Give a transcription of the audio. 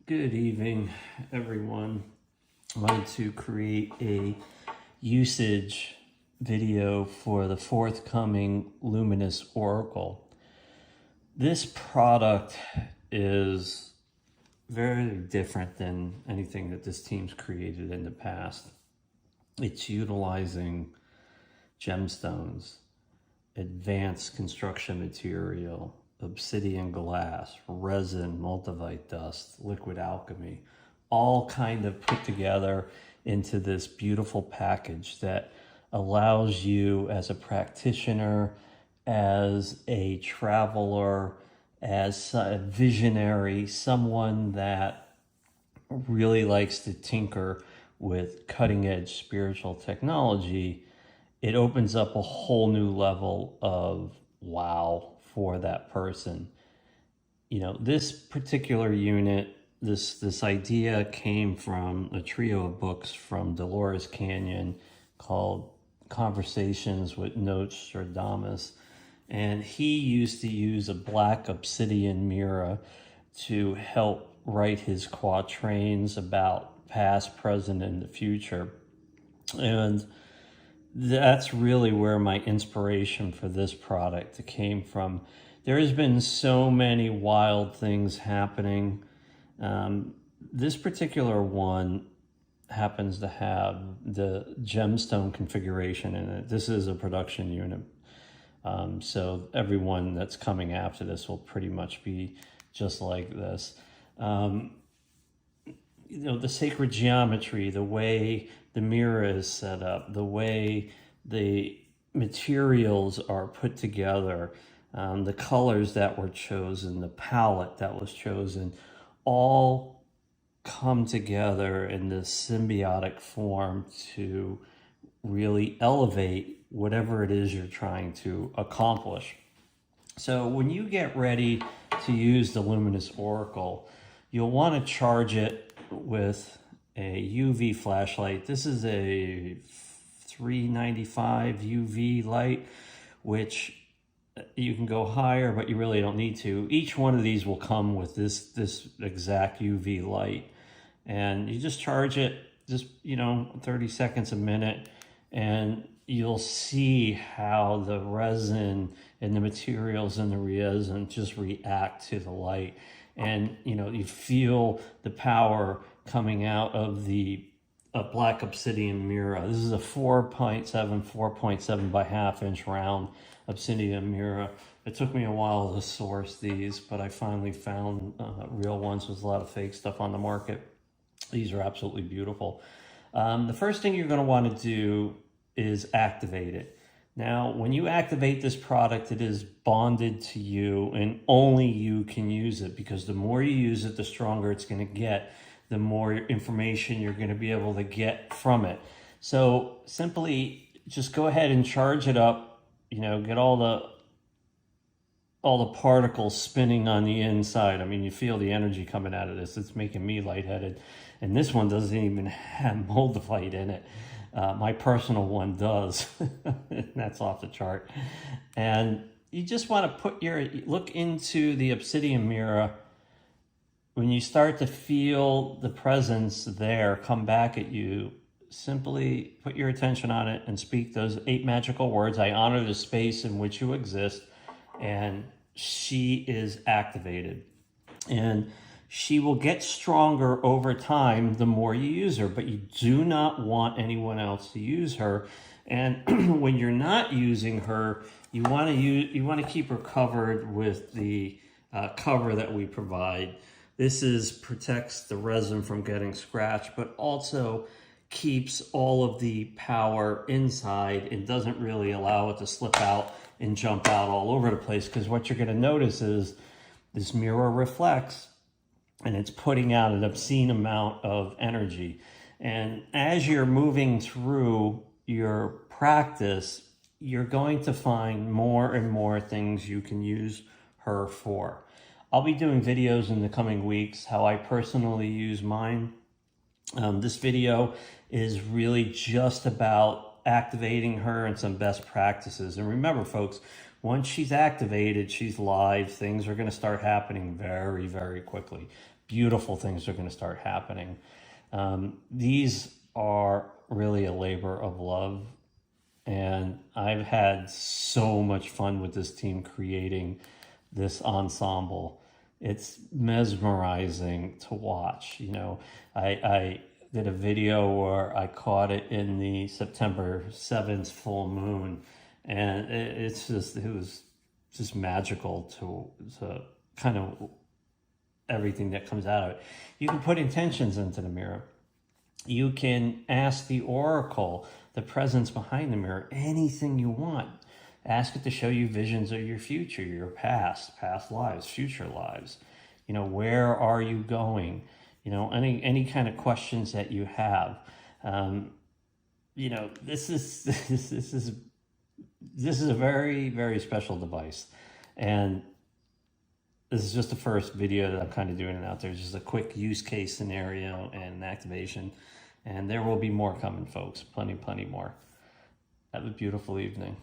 Good evening, everyone. I wanted to create a usage video for the forthcoming Luminis Oracle. This product is very different than anything that this team's created in the past. It's utilizing gemstones, advanced construction material, obsidian glass, resin, multivite dust, liquid alchemy, all kind of put together into this beautiful package that allows you as a practitioner, as a traveler, as a visionary, someone that really likes to tinker with cutting edge spiritual technology. It opens up a whole new level of wow for that person. You know, this particular unit, this idea came from a trio of books from Dolores Canyon called Conversations with Nostradamus. And he used to use a black obsidian mirror to help write his quatrains about past, present, and the future. And that's really where my inspiration for this product came from. There has been so many wild things happening. This particular one happens to have the gemstone configuration in it. This is a production unit. So everyone that's coming after this will pretty much be just like this. You know, the sacred geometry, the way the mirror is set up, the way the materials are put together, the colors that were chosen, the palette that was chosen, all come together in this symbiotic form to really elevate whatever it is you're trying to accomplish. So when you get ready to use the Luminis Oracle, you'll want to charge it with a UV flashlight. This is a 395 UV light, which you can go higher, but you really don't need to. Each one of these will come with this exact UV light. And you just charge it, just 30 seconds a minute, and you'll see how the resin and the materials in the resin just react to the light. And you feel the power coming out of the black obsidian mirror. This is a 4.7 by ½ inch round obsidian mirror. It took me a while to source these, but I finally found real ones. There's a lot of fake stuff on the market. These are absolutely beautiful. The first thing you're going to want to do is activate it. Now, when you activate this product, it is bonded to you and only you can use it, because the more you use it, the stronger it's going to get, the more information you're going to be able to get from it. So simply just go ahead and charge it up, get all the particles spinning on the inside. I mean, you feel the energy coming out of this. It's making me lightheaded. And this one doesn't even have moldavite in it. My personal one does. That's off the chart. And you just want to look into the obsidian mirror. When you start to feel the presence there come back at you, simply put your attention on it and speak those 8 magical words. I honor the space in which you exist. And she is activated. And she will get stronger over time the more you use her, but you do not want anyone else to use her. And when you're not using her, you want to keep her covered with the cover that we provide. This protects the resin from getting scratched, but also keeps all of the power inside and doesn't really allow it to slip out and jump out all over the place. Because what you're going to notice is this mirror reflects, and it's putting out an obscene amount of energy. And as you're moving through your practice, you're going to find more and more things you can use her for. I'll be doing videos in the coming weeks, how I personally use mine. This video is really just about activating her and some best practices. And remember, folks, once she's activated, she's live. Things are going to start happening very, very quickly. beautiful things are going to start happening. These are really a labor of love. And I've had so much fun with this team creating this ensemble. It's mesmerizing to watch. You know, I did a video where I caught it in the September 7th full moon, and it was just magical to kind of everything that comes out of it. You can put intentions into the mirror. You can ask the oracle, the presence behind the mirror, anything you want. Ask it to show you visions of your future, your past lives, future lives. You know, where are you going? You know, any kind of questions that you have. You know, this is a very, very special device, and this is just the first video that I'm kind of doing it out there. Just a quick use case scenario and activation. And there will be more coming, folks. Plenty more. Have a beautiful evening.